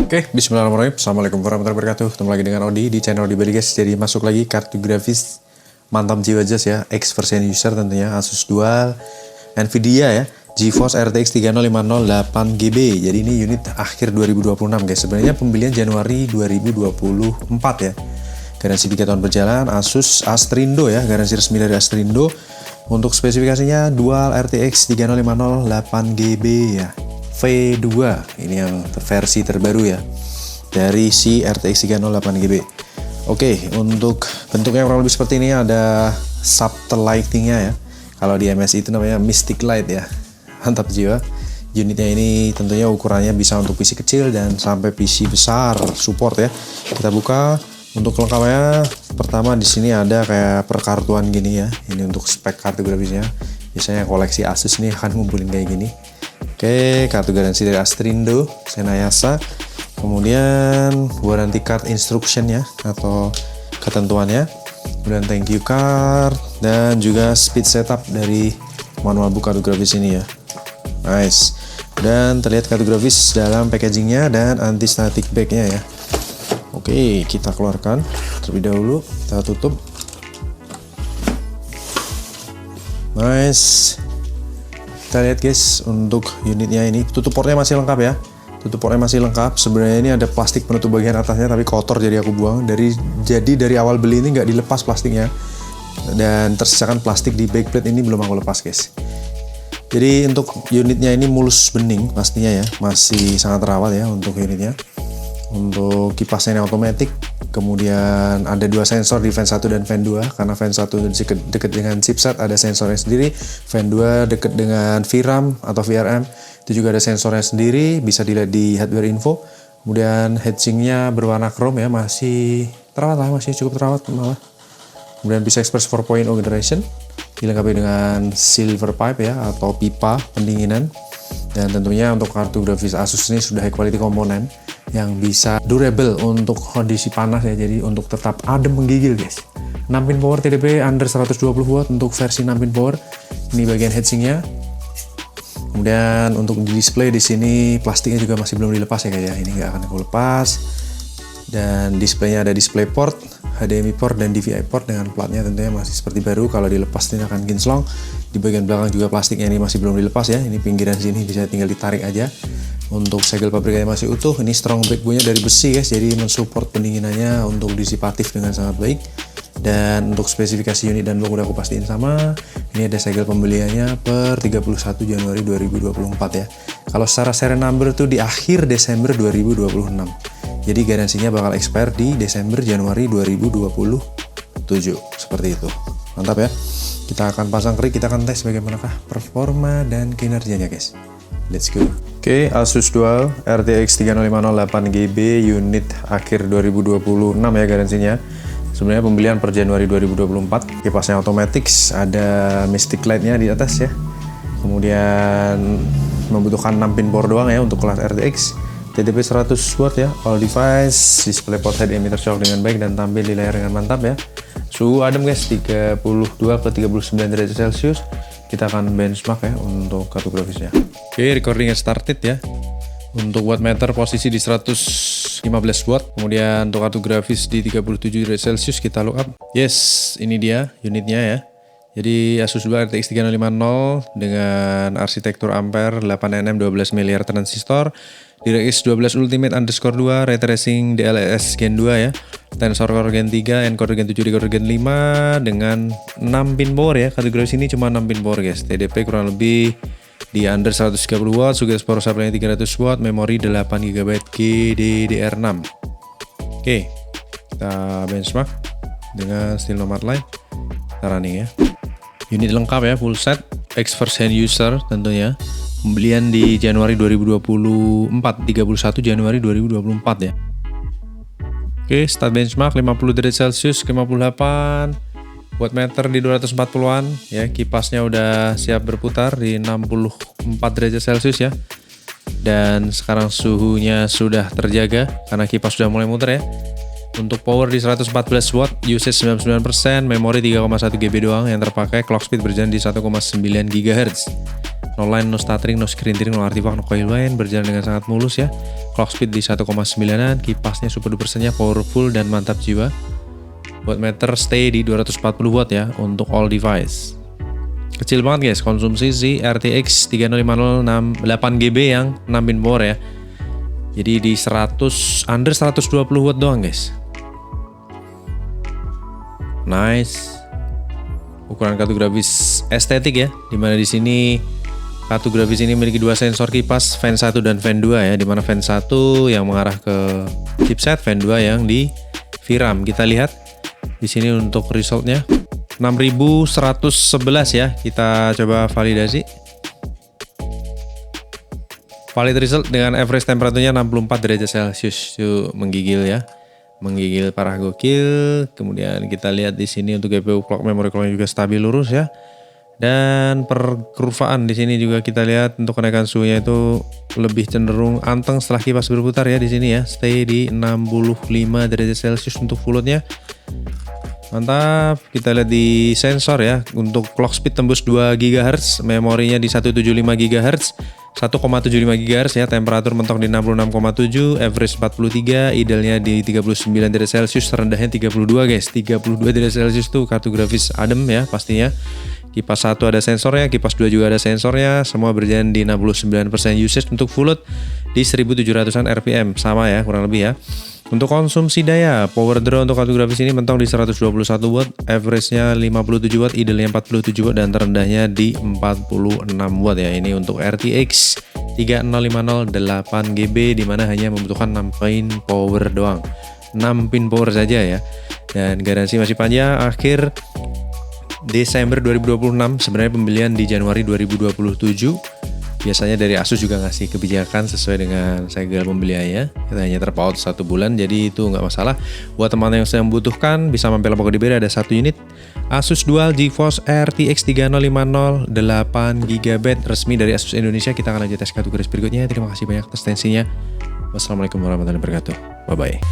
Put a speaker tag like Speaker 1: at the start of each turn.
Speaker 1: Oke, bismillahirrahmanirrahim. Assalamualaikum warahmatullahi wabarakatuh. Ketemu lagi dengan Odi di channel Odi Bali guys. Jadi masuk lagi kartu grafis mantap jiwa jas ya, X version user tentunya, Asus Dual, Nvidia ya, GeForce RTX 3050 8GB. Jadi ini unit akhir 2026 guys. Sebenarnya pembelian Januari 2024 ya. Garansi 3 tahun berjalan, Asus Astrindo ya, garansi resmi dari Astrindo. Untuk spesifikasinya Dual RTX 3050 8GB ya. V2 ini yang versi terbaru ya dari si RTX 3080GB. Oke, untuk bentuknya kurang lebih seperti ini, ada subtle lightingnya ya. Kalau di MSI itu namanya Mystic Light ya. Mantap jiwa. Unitnya ini tentunya ukurannya bisa untuk PC kecil dan sampai PC besar support ya. Kita buka. Untuk kelengkapannya, pertama di sini ada kayak perkartuan gini ya. Ini untuk spek kartu grafisnya. Biasanya koleksi Asus ini akan ngumpulin kayak gini. Oke, kartu garansi dari Astrindo, Senayasa. Kemudian warranty card instruction ya, atau ketentuannya. Kemudian thank you card dan juga speed setup dari manual book kartu grafis ini ya. Nice. Dan terlihat kartu grafis dalam packagingnya dan anti static bagnya ya. Oke, kita keluarkan terlebih dahulu. Kita tutup. Nice. Kita lihat guys, untuk unitnya ini tutup portnya masih lengkap ya. Tutup portnya masih lengkap. Sebenarnya ini ada plastik penutup bagian atasnya tapi kotor, jadi aku buang. Jadi dari awal beli ini nggak dilepas plastiknya, dan tersisakan plastik di backplate ini belum aku lepas guys. Jadi untuk unitnya ini mulus bening pastinya ya, masih sangat terawat ya untuk unitnya. Untuk kipasnya ini otomatis. Kemudian ada dua sensor di fan 1 dan fan 2, karena fan 1 dekat dengan chipset ada sensornya sendiri, fan 2 dekat dengan VRAM atau VRM itu juga ada sensornya sendiri, bisa dilihat di hardware info. Kemudian heatsinknya berwarna chrome ya, masih terawat lah, masih cukup terawat malah. Kemudian PCI Express 4.0 generation, dilengkapi dengan silver pipe ya, atau pipa pendinginan. Dan tentunya untuk kartu grafis Asus ini sudah high quality komponen yang bisa durable untuk kondisi panas ya, jadi untuk tetap adem menggigil guys. 6 pin power TDP under 120 watt untuk versi 6 pin power. Ini bagian heatsinknya. Kemudian untuk display di sini plastiknya juga masih belum dilepas ya guys ya. Ini nggak akan aku lepas. Dan displaynya ada display port, HDMI port dan DVI port dengan platnya tentunya masih seperti baru. Kalau dilepas ini akan kinclong. Di bagian belakang juga plastiknya ini masih belum dilepas ya. Ini pinggiran sini bisa tinggal ditarik aja. Untuk segel pabriknya masih utuh. Ini strong backbone-nya dari besi guys, jadi mensupport pendinginannya untuk disipatif dengan sangat baik. Dan untuk spesifikasi unit dan blok udah aku pastiin sama. Ini ada segel pembeliannya per 31 Januari 2024 ya. Kalau secara serial number tuh di akhir Desember 2026. Jadi garansinya bakal expire di Desember Januari 2027. Seperti itu. Mantap ya. Kita akan pasang krik, kita akan tes bagaimanakah performa dan kinerjanya guys. Let's go. Oke, Asus Dual RTX 3050 8GB unit akhir 2026 ya garansinya. Sebenarnya pembelian per Januari 2024. Kipasnya otomatis, ada Mystic Light-nya di atas ya. Kemudian membutuhkan 6 pin power doang ya untuk kelas RTX. TDP 100 watt ya, all device, display port HDMI tercolok dengan baik dan tampil di layar dengan mantap ya. Suhu adem guys, 32 ke 39 derajat Celcius. Kita akan benchmark ya untuk kartu grafisnya. Oke, recordingnya started ya. Untuk wattmeter posisi di 115 watt. Kemudian untuk kartu grafis di 37 derajat Celcius, kita look up. Yes, ini dia unitnya ya. Jadi Asus Dual RTX 3050 dengan arsitektur Ampere 8nm 12 miliar transistor, DirectX 12 Ultimate _ 2, Ray Tracing DLSS Gen 2 ya, Tensor Core Gen 3, Encoder Gen 7, Decoder Gen 5 dengan 6 pin power ya. Kartu grafis ini cuma 6 pin power guys. TDP kurang lebih di under 130 watt, juga power supply 300 watt, memori 8GB GDDR6. Oke, kita benchmark dengan still nomad line. Kita running ya. Unit lengkap ya, full set, X version user tentunya. Pembelian di Januari 2024, 31 Januari 2024 ya. Oke, start benchmark 50 derajat Celcius, 58. Wattmeter di 240-an ya. Kipasnya udah siap berputar di 64 derajat Celcius ya. Dan sekarang suhunya sudah terjaga karena kipas sudah mulai muter ya. Untuk power di 114 watt, usage 99%, memori 3,1 GB doang yang terpakai, clock speed berjalan di 1,9 GHz. No line, no stuttering, no screen tearing, no artifact, no coil wine, berjalan dengan sangat mulus ya. Clock speed di 1,9an, kipasnya super dupernya powerful dan mantap jiwa. Wattmeter stay di 240 watt ya untuk all device. Kecil banget guys, konsumsi si RTX 3050 8 GB yang 6 pin power ya. Jadi di 120 watt doang guys. Nice. Ukuran kartu grafis estetik ya, dimana di sini kartu grafis ini memiliki dua sensor kipas, fan 1 dan fan 2 ya, dimana fan 1 yang mengarah ke chipset, fan 2 yang di VRAM. Kita lihat di sini untuk resultnya 6111 ya. Kita coba validasi. Valid result dengan average temperaturnya 64 derajat Celcius. Yuk, menggigil ya. Menggigil parah gokil. Kemudian kita lihat di sini untuk GPU clock, memory clock juga stabil lurus ya. Dan perkurvaan di sini juga kita lihat untuk kenaikan suhunya itu lebih cenderung anteng setelah kipas berputar ya di sini ya. Stay di 65 derajat Celcius untuk full load-nya. Mantap. Kita lihat di sensor ya. Untuk clock speed tembus 2 GHz, memorinya di 175 GHz, 1,75 GHz ya. Temperatur mentok di 66,7, average 43, idealnya di 39 derajat Celcius, terendahnya 32 guys. 32 derajat Celcius tuh kartu grafis adem ya pastinya. Kipas 1 ada sensornya, kipas 2 juga ada sensornya, semua berjalan di 69% usage untuk full load di 1700-an RPM, sama ya kurang lebih ya. Untuk konsumsi daya, power draw untuk kartu grafis ini mentok di 121 watt, average-nya 57 watt, idealnya 47 watt, dan terendahnya di 46 watt ya. Ini untuk RTX 3050 8 GB, dimana hanya membutuhkan 6 pin power doang. 6 pin power saja ya. Dan garansi masih panjang, akhir Desember 2026, sebenarnya pembelian di Januari 2027. Biasanya dari Asus juga ngasih kebijakan sesuai dengan segel pembeliannya. Kita hanya terpaut 1 bulan, jadi itu nggak masalah. Buat teman-teman yang sedang membutuhkan, bisa mampir Lapak Kodiberi, ada 1 unit Asus Dual GeForce RTX 3050 8 GB resmi dari Asus Indonesia. Kita akan lanjut tes kategori berikutnya. Terima kasih banyak atas atensinya. Wassalamualaikum warahmatullahi wabarakatuh. Bye-bye.